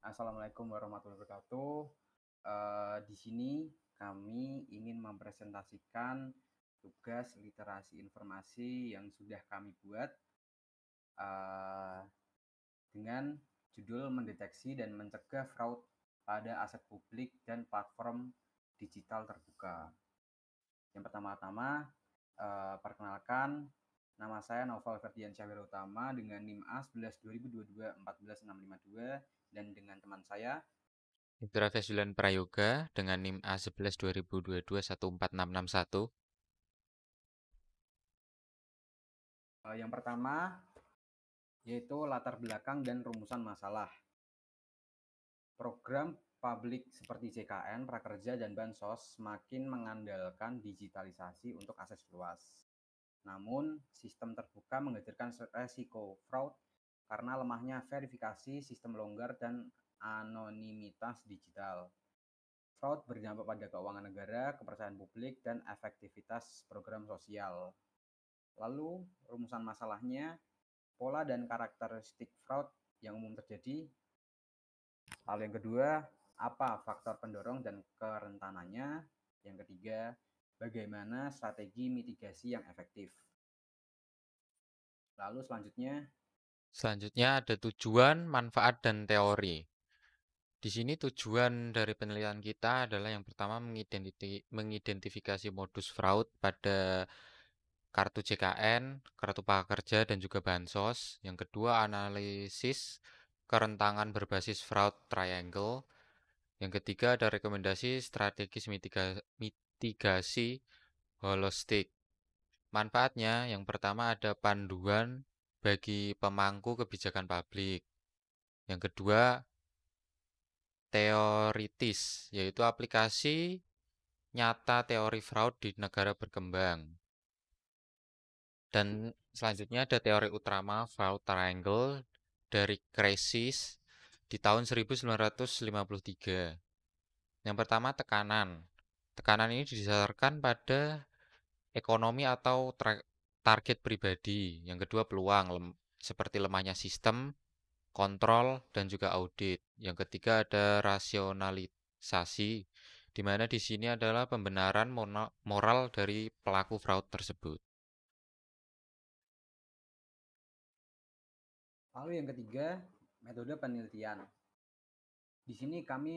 Assalamualaikum warahmatullahi wabarakatuh. Di sini kami ingin mempresentasikan tugas literasi informasi yang sudah kami buat eh, dengan judul mendeteksi dan mencegah fraud pada aset publik dan platform digital terbuka. Yang pertama-tama, perkenalkan, nama saya Novel Ferdiansyah Wirutama dengan NIM A 11 2022 14652 dan dengan teman saya. Mitra Fesulan Prayoga dengan NIM A11 2022 14661. Yang pertama yaitu latar belakang dan rumusan masalah. Program publik seperti JKN, Prakerja, dan Bansos semakin mengandalkan digitalisasi untuk akses luas. Namun, sistem terbuka menghadirkan resiko fraud karena lemahnya verifikasi, sistem longgar, dan anonimitas digital. Fraud berdampak pada keuangan negara, kepercayaan publik, dan efektivitas program sosial. Lalu, rumusan masalahnya, pola dan karakteristik fraud yang umum terjadi. Lalu yang kedua, apa faktor pendorong dan kerentanannya? Yang ketiga, bagaimana strategi mitigasi yang efektif? Lalu selanjutnya, Selanjutnya ada tujuan, manfaat, dan teori. Di sini tujuan dari penelitian kita adalah yang pertama mengidentifikasi modus fraud pada kartu JKN, kartu prakerja, dan juga bansos. Yang kedua, analisis kerentanan berbasis fraud triangle. Yang ketiga, ada rekomendasi strategis mitigasi holistik. Manfaatnya, yang pertama ada panduan bagi pemangku kebijakan publik. Yang kedua, teoritis, yaitu aplikasi nyata teori fraud di negara berkembang. Dan selanjutnya ada teori utama fraud triangle dari Crisis di tahun 1953. Yang pertama, tekanan. Tekanan ini didasarkan pada ekonomi atau target pribadi. Yang kedua, peluang seperti lemahnya sistem, kontrol, dan juga audit. Yang ketiga ada rasionalisasi, di mana di sini adalah pembenaran moral dari pelaku fraud tersebut. lalu yang ketiga, metode penelitian. Di sini kami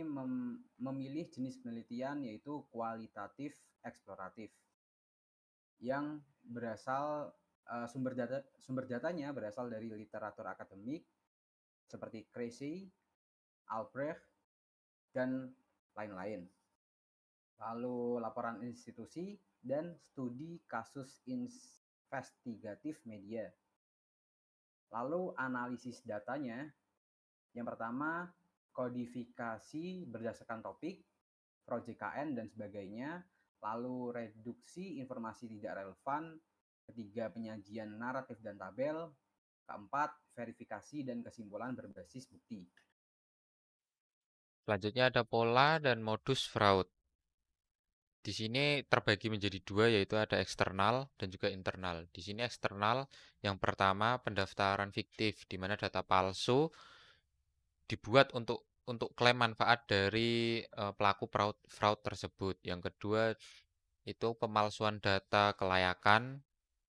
memilih jenis penelitian yaitu kualitatif eksploratif yang berasal sumber datanya berasal dari literatur akademik seperti Creasy, Albrecht, dan lain-lain. Lalu laporan institusi dan studi kasus investigatif media. Lalu analisis datanya, yang pertama kodifikasi berdasarkan topik, project KN dan sebagainya, lalu reduksi informasi tidak relevan, ketiga penyajian naratif dan tabel, keempat verifikasi dan kesimpulan berbasis bukti. Selanjutnya ada pola dan modus fraud. Di sini terbagi menjadi dua, yaitu ada eksternal dan juga internal. Di sini eksternal, yang pertama pendaftaran fiktif, di mana data palsu dibuat untuk klaim manfaat dari pelaku fraud tersebut. Yang kedua itu pemalsuan data kelayakan,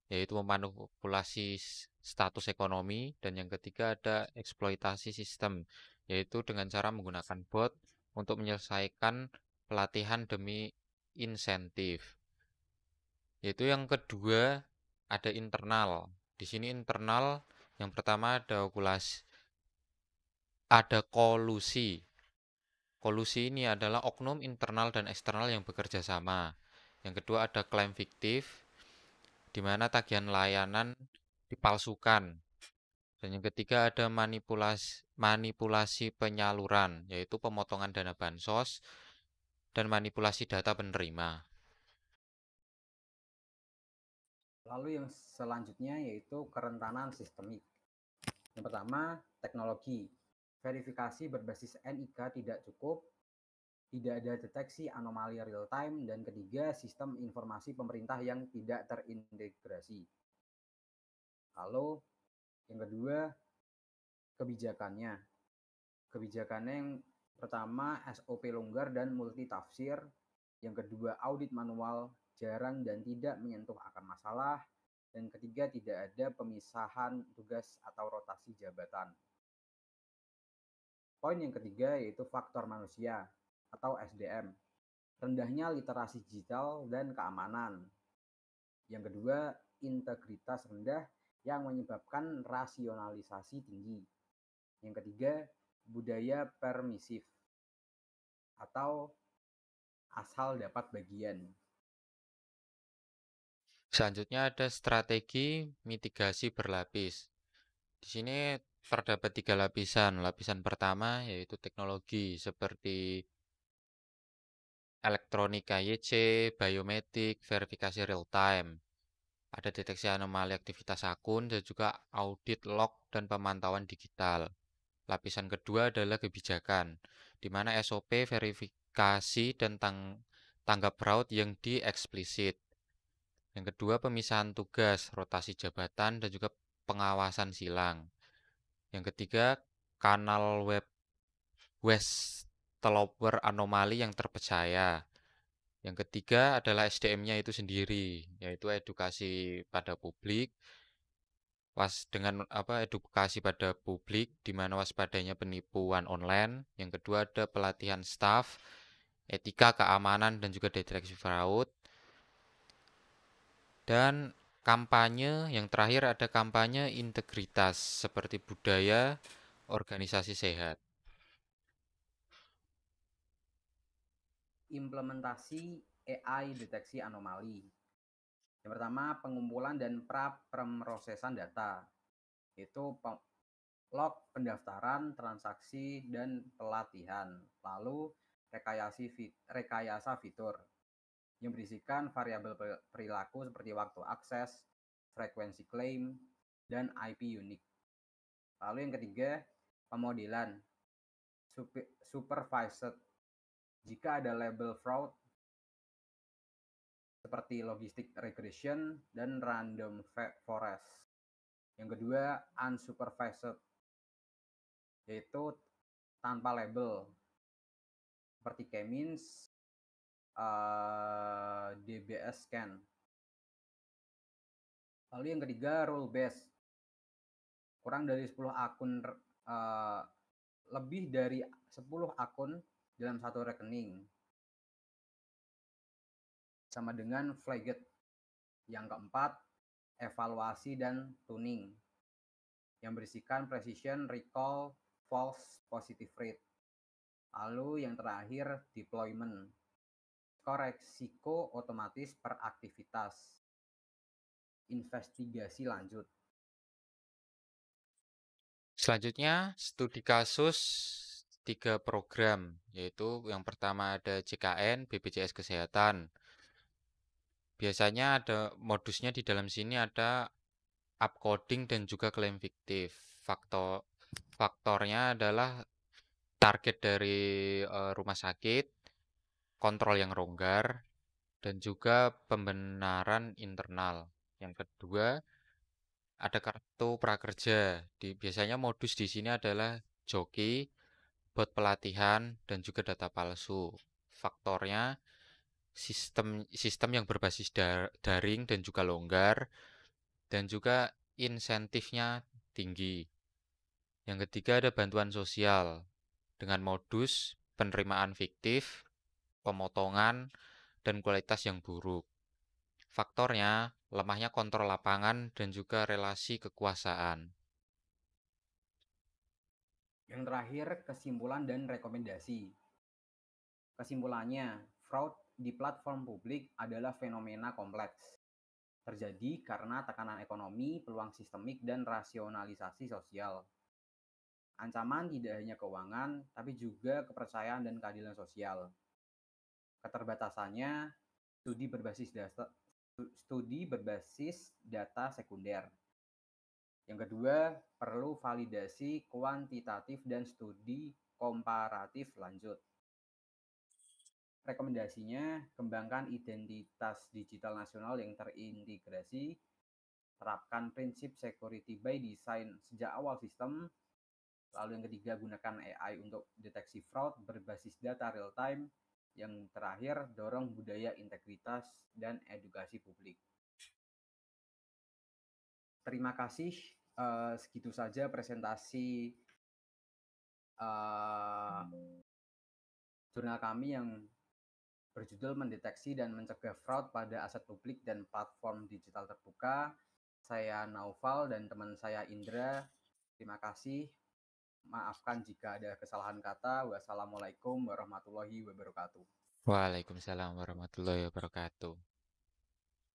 yaitu memanipulasi status ekonomi. Dan yang ketiga ada eksploitasi sistem, yaitu dengan cara menggunakan bot untuk menyelesaikan pelatihan demi insentif. Yaitu yang kedua ada internal. Di sini internal yang pertama ada kolusi. Kolusi ini adalah oknum internal dan eksternal yang bekerja sama. Yang kedua ada klaim fiktif, di mana tagihan layanan dipalsukan. Dan yang ketiga ada manipulasi penyaluran, yaitu pemotongan dana bansos dan manipulasi data penerima. Lalu yang selanjutnya yaitu kerentanan sistemik. Yang pertama, teknologi. Verifikasi berbasis NIK tidak cukup, tidak ada deteksi anomali real time, dan ketiga, sistem informasi pemerintah yang tidak terintegrasi. Lalu yang kedua, kebijakannya. Kebijakannya yang pertama SOP longgar dan multitafsir, yang kedua audit manual, jarang dan tidak menyentuh akar masalah, dan ketiga tidak ada pemisahan tugas atau rotasi jabatan. Poin yang ketiga yaitu faktor manusia atau SDM, rendahnya literasi digital dan keamanan. Yang kedua, integritas rendah yang menyebabkan rasionalisasi tinggi. Yang ketiga, budaya permisif atau asal dapat bagian. Selanjutnya ada strategi mitigasi berlapis. Di sini terdapat 3 lapisan. Lapisan pertama yaitu teknologi seperti elektronik KYC, biometrik, verifikasi real time. Ada deteksi anomali aktivitas akun dan juga audit log dan pemantauan digital. Lapisan kedua adalah kebijakan, di mana SOP, verifikasi, dan tanggap raut yang dieksplisit. Yang kedua, pemisahan tugas, rotasi jabatan, dan juga pengawasan silang. Yang ketiga, kanal web whistleblower anomali yang terpercaya. Yang ketiga adalah SDM-nya itu sendiri, yaitu edukasi pada publik, edukasi pada publik di mana waspadanya penipuan online. Yang kedua ada pelatihan staff, etika, keamanan dan juga deteksi fraud. Dan kampanye yang terakhir ada kampanye integritas seperti budaya organisasi sehat. Implementasi AI deteksi anomali. Yang pertama, pengumpulan dan pemrosesan data. Itu log pendaftaran, transaksi, dan pelatihan. Lalu rekayasa fitur yang berisikan variabel perilaku seperti waktu akses, frekuensi klaim, dan IP unik. Lalu yang ketiga, pemodelan supervised. Jika ada label fraud seperti logistic regression dan random forest. Yang kedua, unsupervised, yaitu tanpa label seperti K-means, DBS scan. Lalu yang ketiga, rule based. Kurang dari 10 akun, lebih dari 10 akun dalam satu rekening. Sama dengan flagged. Yang keempat, evaluasi dan tuning yang berisikan precision, recall, false positive rate. Lalu yang terakhir, deployment, koreksiko otomatis per aktivitas, investigasi lanjut. Selanjutnya, studi kasus 3 program, yaitu yang pertama ada JKN, BPJS Kesehatan. Biasanya ada modusnya di dalam sini ada upcoding dan juga klaim fiktif. Faktornya adalah target dari rumah sakit, kontrol yang longgar, dan juga pembenaran internal. Yang kedua, ada kartu prakerja. Biasanya modus di sini adalah joki, bot pelatihan, dan juga data palsu. Faktornya sistem yang berbasis daring dan juga longgar, dan juga insentifnya tinggi. Yang ketiga ada bantuan sosial dengan modus penerimaan fiktif, pemotongan, dan kualitas yang buruk. Faktornya lemahnya kontrol lapangan dan juga relasi kekuasaan. Yang terakhir, kesimpulan dan rekomendasi. Kesimpulannya, fraud di platform publik adalah fenomena kompleks. Terjadi karena tekanan ekonomi, peluang sistemik, dan rasionalisasi sosial. Ancaman tidak hanya keuangan, tapi juga kepercayaan dan keadilan sosial. Keterbatasannya, studi berbasis data sekunder. Yang kedua, perlu validasi kuantitatif dan studi komparatif lanjut. Rekomendasinya, kembangkan identitas digital nasional yang terintegrasi, terapkan prinsip security by design sejak awal sistem, Lalu yang ketiga, gunakan AI untuk deteksi fraud berbasis data real time. Yang terakhir, dorong budaya integritas dan edukasi publik. Terima kasih. Segitu saja presentasi jurnal kami yang berjudul Mendeteksi dan Mencegah Fraud pada Aset Publik dan Platform Digital Terbuka. Saya Naufal dan teman saya Indra. Terima kasih. Maafkan jika ada kesalahan kata. Wassalamualaikum warahmatullahi wabarakatuh. Waalaikumsalam warahmatullahi wabarakatuh.